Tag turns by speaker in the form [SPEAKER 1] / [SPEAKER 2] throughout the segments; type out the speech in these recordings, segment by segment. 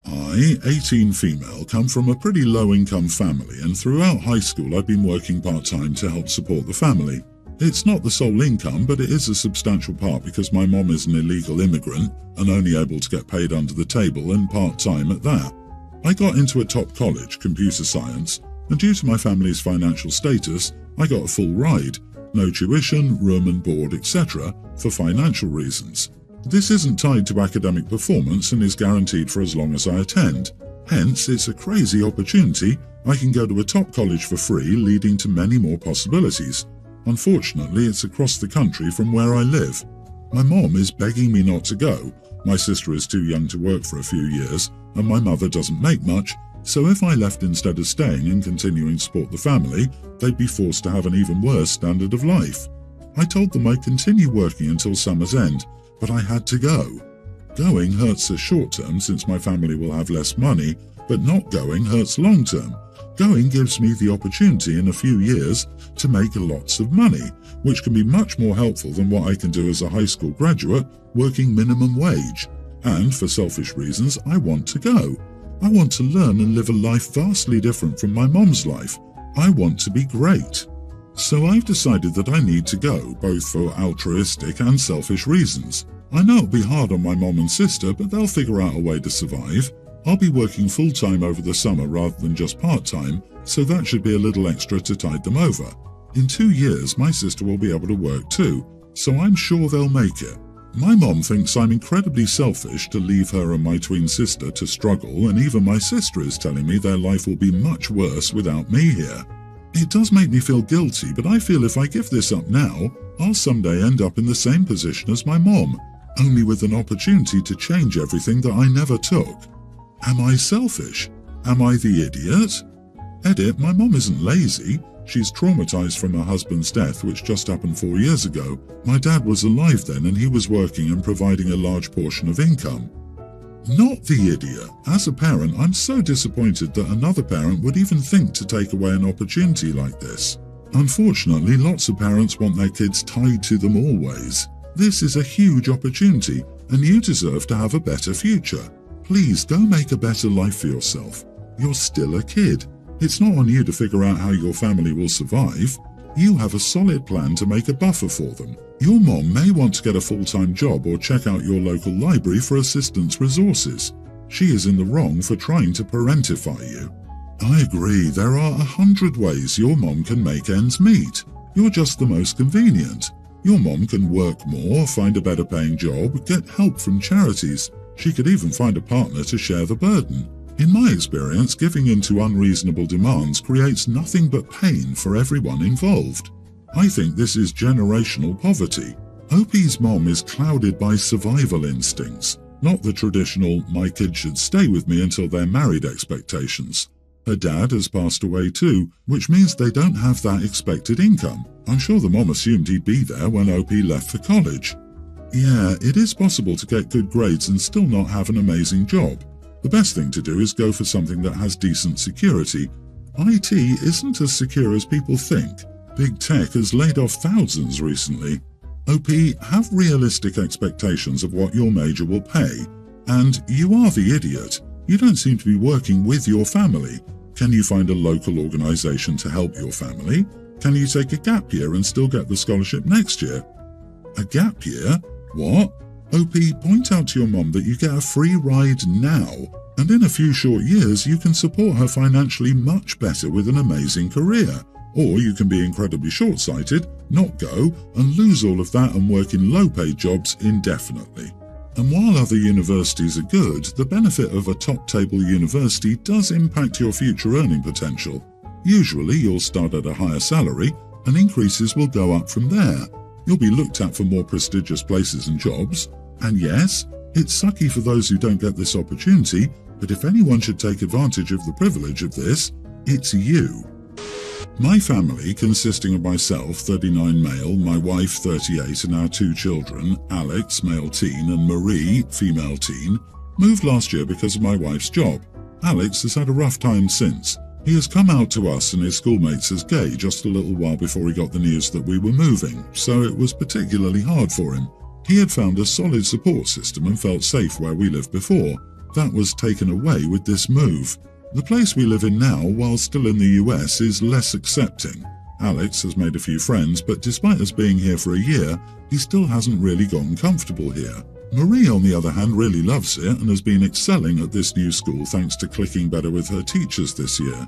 [SPEAKER 1] I, 18 female, come from a pretty low-income family, and throughout high school I've been working part-time to help support the family. It's not the sole income, but it is a substantial part because my mom is an illegal immigrant and only able to get paid under the table and part-time at that. I got into a top college, computer science, and due to my family's financial status, I got a full ride, no tuition, room and board, etc., for financial reasons. This isn't tied to academic performance and is guaranteed for as long as I attend. Hence, it's a crazy opportunity. I can go to a top college for free, leading to many more possibilities. Unfortunately, it's across the country from where I live. My mom is begging me not to go. My sister is too young to work for a few years, and my mother doesn't make much, so if I left instead of staying and continuing to support the family, they'd be forced to have an even worse standard of life. I told them I'd continue working until summer's end, but I had to go. Going hurts us short term since my family will have less money, but not going hurts long term. Going gives me the opportunity in a few years to make lots of money, which can be much more helpful than what I can do as a high school graduate working minimum wage. And for selfish reasons, I want to go. I want to learn and live a life vastly different from my mom's life. I want to be great. So I've decided that I need to go, both for altruistic and selfish reasons. I know it'll be hard on my mom and sister, but they'll figure out a way to survive. I'll be working full-time over the summer rather than just part-time, so that should be a little extra to tide them over. In 2 years, my sister will be able to work too, so I'm sure they'll make it. My mom thinks I'm incredibly selfish to leave her and my twin sister to struggle, and even my sister is telling me their life will be much worse without me here. It does make me feel guilty, but I feel if I give this up now, I'll someday end up in the same position as my mom, only with an opportunity to change everything that I never took. Am I selfish? Am I the idiot? Edit, my mom isn't lazy. She's traumatized from her husband's death, which just happened 4 years ago. My dad was alive then and he was working and providing a large portion of income. Not the idiot. As a parent, I'm so disappointed that another parent would even think to take away an opportunity like this. Unfortunately, lots of parents want their kids tied to them always. This is a huge opportunity, and you deserve to have a better future. Please go make a better life for yourself. You're still a kid. It's not on you to figure out how your family will survive. You have a solid plan to make a buffer for them. Your mom may want to get a full-time job or check out your local library for assistance resources. She is in the wrong for trying to parentify you. I agree, there are 100 ways your mom can make ends meet. You're just the most convenient. Your mom can work more, find a better paying job, get help from charities. She could even find a partner to share the burden. In my experience, giving in to unreasonable demands creates nothing but pain for everyone involved. I think this is generational poverty. OP's mom is clouded by survival instincts, not the traditional "my kids should stay with me until they're married" expectations. Her dad has passed away too, which means they don't have that expected income. I'm sure the mom assumed he'd be there when OP left for college. Yeah, it is possible to get good grades and still not have an amazing job. The best thing to do is go for something that has decent security. IT isn't as secure as people think. Big tech has laid off thousands recently. OP, have realistic expectations of what your major will pay. And you are the idiot. You don't seem to be working with your family. Can you find a local organization to help your family? Can you take a gap year and still get the scholarship next year? A gap year? What? OP, point out to your mom that you get a free ride now, and in a few short years you can support her financially much better with an amazing career. Or you can be incredibly short-sighted, not go, and lose all of that and work in low-paid jobs indefinitely. And while other universities are good, the benefit of a top-table university does impact your future earning potential. Usually you'll start at a higher salary, and increases will go up from there. You'll be looked at for more prestigious places and jobs. And yes, it's sucky for those who don't get this opportunity, but if anyone should take advantage of the privilege of this, it's you. My family, consisting of myself, 39 male, my wife, 38, and our 2 children, Alex, male teen, and Marie, female teen, moved last year because of my wife's job. Alex has had a rough time since. He has come out to us and his schoolmates as gay just a little while before he got the news that we were moving, so it was particularly hard for him. He had found a solid support system and felt safe where we lived before. That was taken away with this move. The place we live in now, while still in the US, is less accepting. Alex has made a few friends, but despite us being here for a year, he still hasn't really gotten comfortable here. Marie, on the other hand, really loves it and has been excelling at this new school thanks to clicking better with her teachers this year.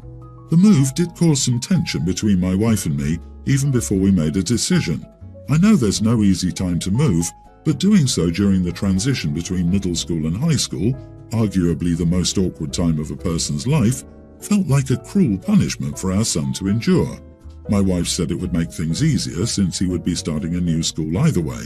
[SPEAKER 1] The move did cause some tension between my wife and me even before we made a decision. I know there's no easy time to move, but doing so during the transition between middle school and high school, arguably the most awkward time of a person's life, felt like a cruel punishment for our son to endure. My wife said it would make things easier since he would be starting a new school either way.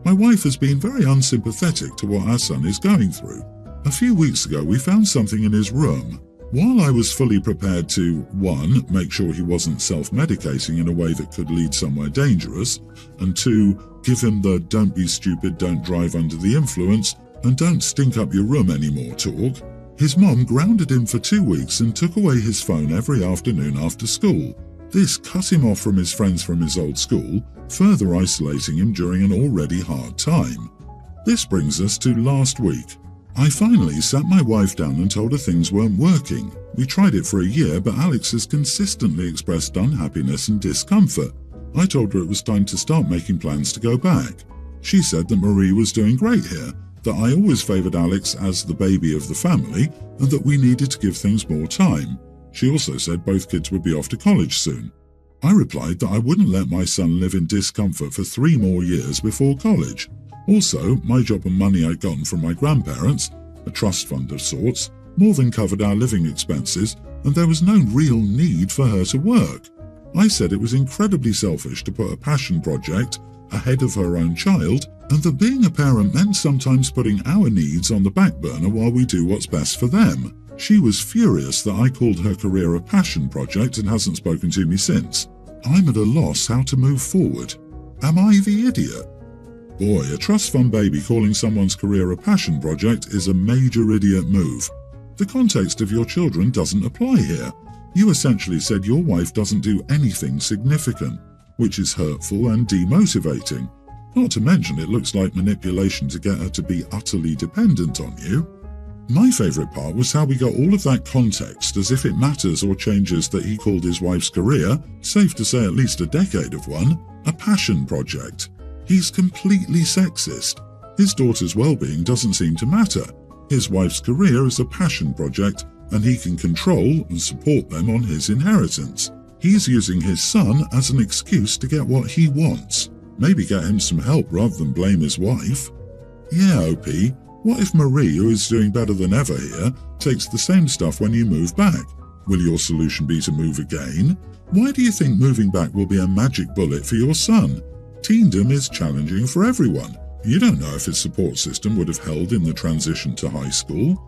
[SPEAKER 1] My wife has been very unsympathetic to what our son is going through. A few weeks ago we found something in his room. While I was fully prepared to, 1, make sure he wasn't self-medicating in a way that could lead somewhere dangerous, and 2, give him the "don't be stupid, don't drive under the influence, and don't stink up your room anymore" talk, his mom grounded him for 2 weeks and took away his phone every afternoon after school. This cut him off from his friends from his old school, further isolating him during an already hard time. This brings us to last week. I finally sat my wife down and told her things weren't working. We tried it for a year, but Alex has consistently expressed unhappiness and discomfort. I told her it was time to start making plans to go back. She said that Marie was doing great here, that I always favoured Alex as the baby of the family, and that we needed to give things more time. She also said both kids would be off to college soon. I replied that I wouldn't let my son live in discomfort for 3 more years before college. Also, my job and money I'd gotten from my grandparents, a trust fund of sorts, more than covered our living expenses, and there was no real need for her to work. I said it was incredibly selfish to put a passion project ahead of her own child, and that being a parent meant sometimes putting our needs on the back burner while we do what's best for them. She was furious that I called her career a passion project and hasn't spoken to me since. I'm at a loss how to move forward. Am I the idiot? Boy, a trust fund baby calling someone's career a passion project is a major idiot move. The context of your children doesn't apply here. You essentially said your wife doesn't do anything significant, which is hurtful and demotivating. Not to mention it looks like manipulation to get her to be utterly dependent on you. My favourite part was how we got all of that context as if it matters or changes that he called his wife's career, safe to say at least a decade of one, a passion project. He's completely sexist. His daughter's well-being doesn't seem to matter. His wife's career is a passion project and he can control and support them on his inheritance. He's using his son as an excuse to get what he wants. Maybe get him some help rather than blame his wife. Yeah, OP. What if Marie, who is doing better than ever here, takes the same stuff when you move back? Will your solution be to move again? Why do you think moving back will be a magic bullet for your son? Teendom is challenging for everyone. You don't know if his support system would have held in the transition to high school.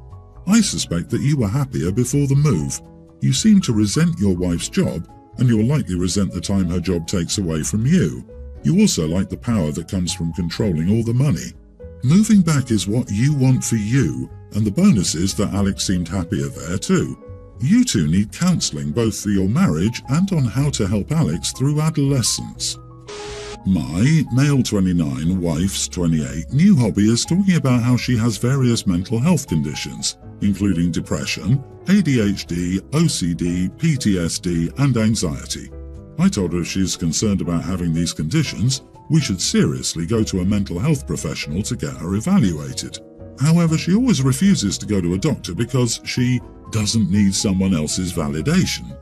[SPEAKER 1] I suspect that you were happier before the move. You seem to resent your wife's job, and you'll likely resent the time her job takes away from you. You also like the power that comes from controlling all the money. Moving back is what you want for you, and the bonus is that Alex seemed happier there too. You two need counselling both for your marriage and on how to help Alex through adolescence. My, male 29, wife's 28, new hobby is talking about how she has various mental health conditions, including depression, ADHD, OCD, PTSD, and anxiety. I told her if she's concerned about having these conditions, we should seriously go to a mental health professional to get her evaluated. However, she always refuses to go to a doctor because she doesn't need someone else's validation.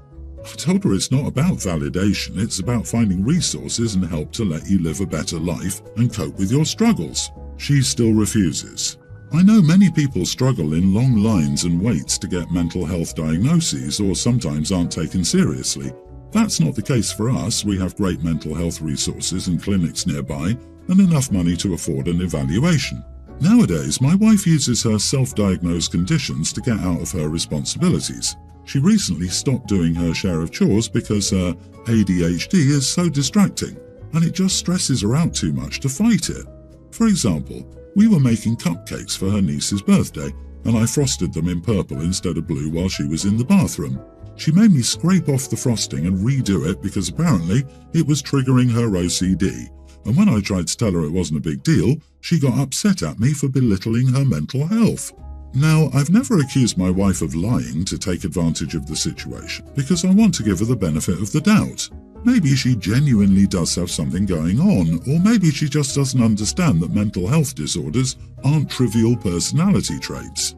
[SPEAKER 1] I told her it's not about validation, it's about finding resources and help to let you live a better life and cope with your struggles. She still refuses. I know many people struggle in long lines and waits to get mental health diagnoses or sometimes aren't taken seriously. That's not the case for us. We have great mental health resources and clinics nearby and enough money to afford an evaluation. Nowadays, my wife uses her self-diagnosed conditions to get out of her responsibilities. She recently stopped doing her share of chores because her ADHD is so distracting and it just stresses her out too much to fight it. For example, we were making cupcakes for her niece's birthday and I frosted them in purple instead of blue while she was in the bathroom. She made me scrape off the frosting and redo it because apparently it was triggering her OCD. And when I tried to tell her it wasn't a big deal, she got upset at me for belittling her mental health. Now, I've never accused my wife of lying to take advantage of the situation because I want to give her the benefit of the doubt. Maybe she genuinely does have something going on, or maybe she just doesn't understand that mental health disorders aren't trivial personality traits.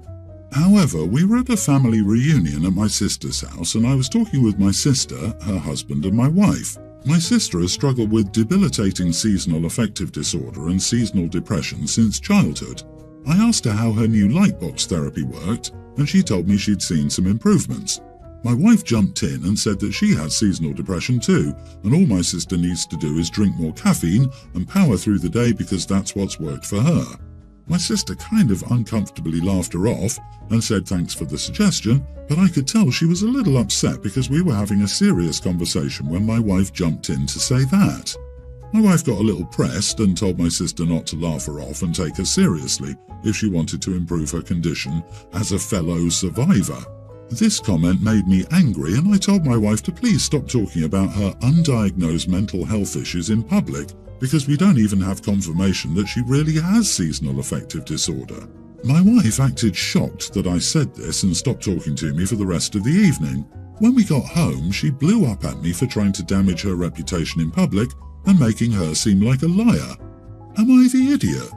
[SPEAKER 1] However, we were at a family reunion at my sister's house and I was talking with my sister, her husband and my wife. My sister has struggled with debilitating seasonal affective disorder and seasonal depression since childhood. I asked her how her new lightbox therapy worked and she told me she'd seen some improvements. My wife jumped in and said that she has seasonal depression too, and all my sister needs to do is drink more caffeine and power through the day because that's what's worked for her. My sister kind of uncomfortably laughed her off and said thanks for the suggestion, but I could tell she was a little upset because we were having a serious conversation when my wife jumped in to say that. My wife got a little pressed and told my sister not to laugh her off and take her seriously if she wanted to improve her condition as a fellow survivor. This comment made me angry and I told my wife to please stop talking about her undiagnosed mental health issues in public because we don't even have confirmation that she really has seasonal affective disorder. My wife acted shocked that I said this and stopped talking to me for the rest of the evening. When we got home, she blew up at me for trying to damage her reputation in public and making her seem like a liar. Am I the idiot?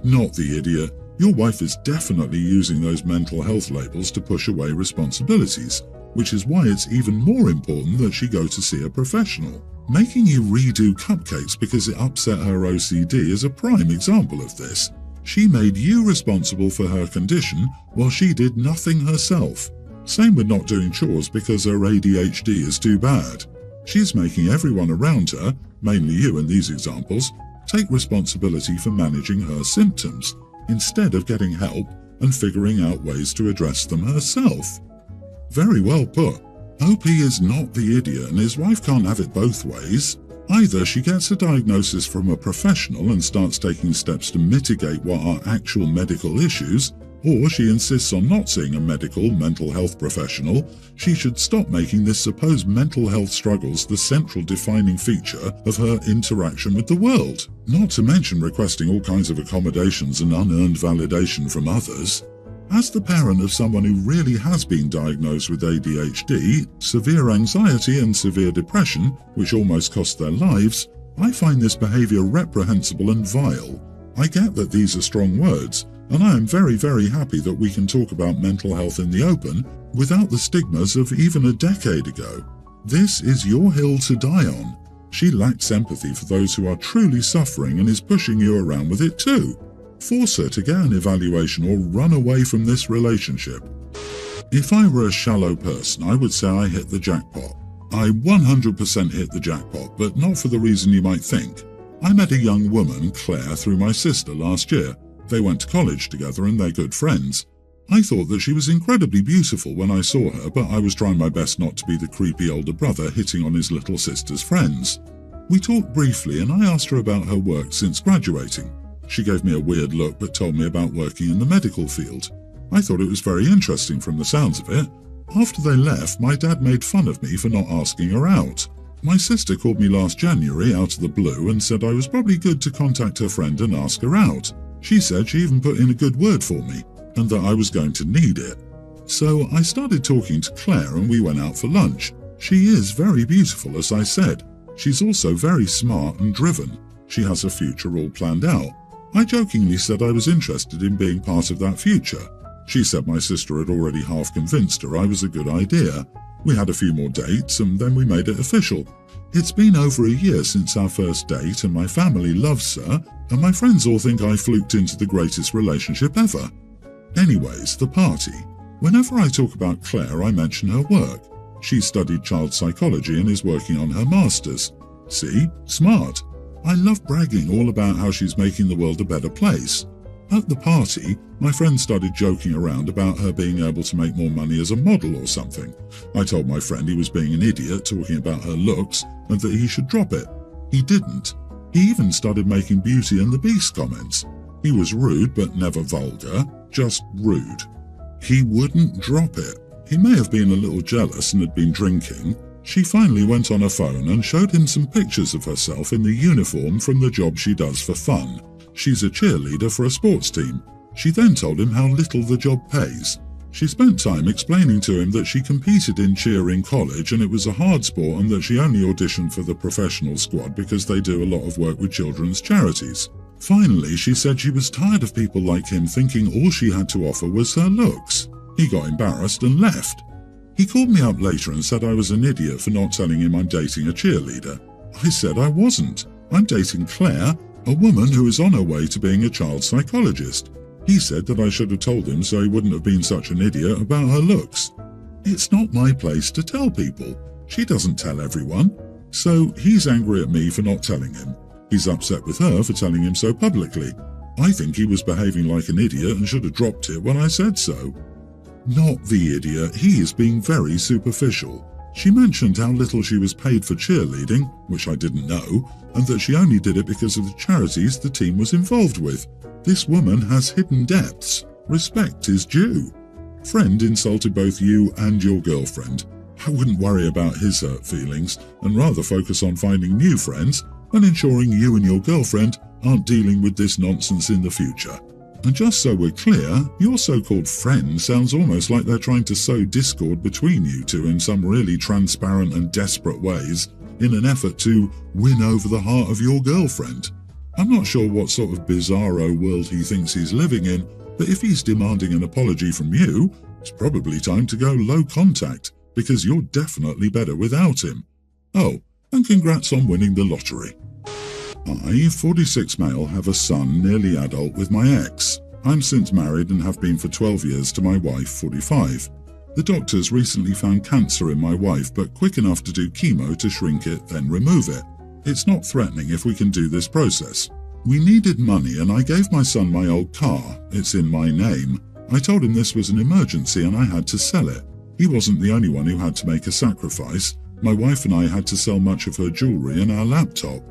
[SPEAKER 1] Not the idiot. Your wife is definitely using those mental health labels to push away responsibilities, which is why it's even more important that she go to see a professional. Making you redo cupcakes because it upset her OCD is a prime example of this. She made you responsible for her condition while she did nothing herself. Same with not doing chores because her ADHD is too bad. She's making everyone around her, mainly you in these examples, take responsibility for managing her symptoms, instead of getting help and figuring out ways to address them herself. Very well put. OP is not the idiot and his wife can't have it both ways. Either she gets a diagnosis from a professional and starts taking steps to mitigate what are actual medical issues, or she insists on not seeing a mental health professional. She should stop making this supposed mental health struggles the central defining feature of her interaction with the world, not to mention requesting all kinds of accommodations and unearned validation from others. As the parent of someone who really has been diagnosed with ADHD, severe anxiety and severe depression, which almost cost their lives, I find this behavior reprehensible and vile. I get that these are strong words, and I am very, very happy that we can talk about mental health in the open without the stigmas of even a decade ago. This is your hill to die on. She lacks empathy for those who are truly suffering and is pushing you around with it too. Force her to get an evaluation or run away from this relationship. If I were a shallow person, I would say I hit the jackpot. I 100% hit the jackpot, but not for the reason you might think. I met a young woman, Claire, through my sister last year. They went to college together and they're good friends. I thought that she was incredibly beautiful when I saw her, but I was trying my best not to be the creepy older brother hitting on his little sister's friends. We talked briefly and I asked her about her work since graduating. She gave me a weird look but told me about working in the medical field. I thought it was very interesting from the sounds of it. After they left, my dad made fun of me for not asking her out. My sister called me last January out of the blue and said I was probably good to contact her friend and ask her out. She said she even put in a good word for me and that I was going to need it. So I started talking to Claire and we went out for lunch. She is very beautiful, as I said. She's also very smart and driven. She has a future all planned out. I jokingly said I was interested in being part of that future. She said my sister had already half convinced her I was a good idea. We had a few more dates and then we made it official. It's been over a year since our first date and my family loves her and my friends all think I fluked into the greatest relationship ever. Anyways, the party. Whenever I talk about Claire, I mention her work. She studied child psychology and is working on her master's. See? Smart. I love bragging all about how she's making the world a better place. At the party, my friend started joking around about her being able to make more money as a model or something. I told my friend he was being an idiot talking about her looks and that he should drop it. He didn't. He even started making Beauty and the Beast comments. He was rude but never vulgar, just rude. He wouldn't drop it. He may have been a little jealous and had been drinking. She finally went on her phone and showed him some pictures of herself in the uniform from the job she does for fun. She's a cheerleader for a sports team. She then told him how little the job pays. She spent time explaining to him that she competed in cheer in college and it was a hard sport and that she only auditioned for the professional squad because they do a lot of work with children's charities. Finally, she said she was tired of people like him thinking all she had to offer was her looks. He got embarrassed and left. He called me up later and said I was an idiot for not telling him I'm dating a cheerleader. I said I wasn't. I'm dating Claire, a woman who is on her way to being a child psychologist. He said that I should have told him so he wouldn't have been such an idiot about her looks. It's not my place to tell people. She doesn't tell everyone. So he's angry at me for not telling him. He's upset with her for telling him so publicly. I think he was behaving like an idiot and should have dropped it when I said so. Not the idiot, he is being very superficial. She mentioned how little she was paid for cheerleading, which I didn't know, and that she only did it because of the charities the team was involved with. This woman has hidden depths. Respect is due. Friend insulted both you and your girlfriend. I wouldn't worry about his hurt feelings and rather focus on finding new friends and ensuring you and your girlfriend aren't dealing with this nonsense in the future. And just so we're clear, your so-called friend sounds almost like they're trying to sow discord between you two in some really transparent and desperate ways in an effort to win over the heart of your girlfriend. I'm not sure what sort of bizarro world he thinks he's living in, but if he's demanding an apology from you, it's probably time to go low contact, because you're definitely better without him. Oh, and congrats on winning the lottery. I, 46 male, have a son, nearly adult, with my ex. I'm since married and have been for 12 years to my wife, 45. The doctors recently found cancer in my wife, but quick enough to do chemo to shrink it, then remove it. It's not threatening if we can do this process. We needed money and I gave my son my old car. It's in my name. I told him this was an emergency and I had to sell it. He wasn't the only one who had to make a sacrifice. My wife and I had to sell much of her jewellery and our laptop.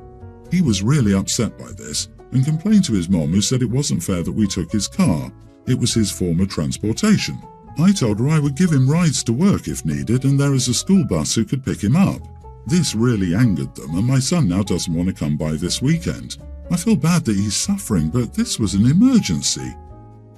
[SPEAKER 1] He was really upset by this and complained to his mom, who said it wasn't fair that we took his car. It was his form of transportation. I told her I would give him rides to work if needed and there is a school bus who could pick him up. This really angered them and my son now doesn't want to come by this weekend. I feel bad that he's suffering, but this was an emergency.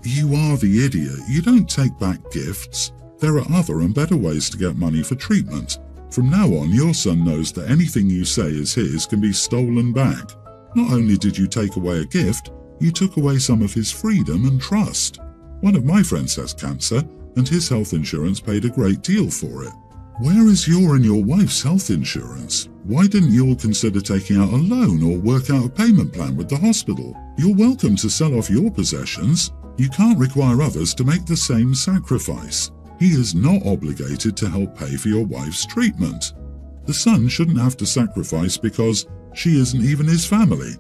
[SPEAKER 1] You are the idiot. You don't take back gifts. There are other and better ways to get money for treatment. From now on, your son knows that anything you say is his can be stolen back. Not only did you take away a gift, you took away some of his freedom and trust. One of my friends has cancer, and his health insurance paid a great deal for it. Where is your and your wife's health insurance? Why didn't you all consider taking out a loan or work out a payment plan with the hospital? You're welcome to sell off your possessions. You can't require others to make the same sacrifice. He is not obligated to help pay for your wife's treatment. The son shouldn't have to sacrifice because she isn't even his family.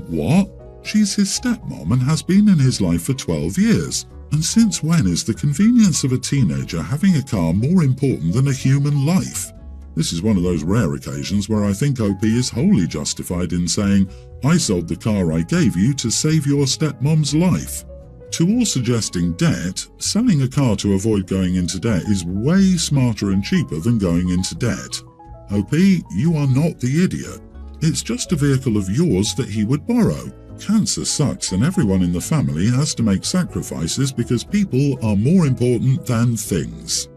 [SPEAKER 1] What? She's his stepmom and has been in his life for 12 years. And since when is the convenience of a teenager having a car more important than a human life? This is one of those rare occasions where I think OP is wholly justified in saying, I sold the car I gave you to save your stepmom's life. To all suggesting debt, selling a car to avoid going into debt is way smarter and cheaper than going into debt. OP, you are not the idiot. It's just a vehicle of yours that he would borrow. Cancer sucks and everyone in the family has to make sacrifices because people are more important than things.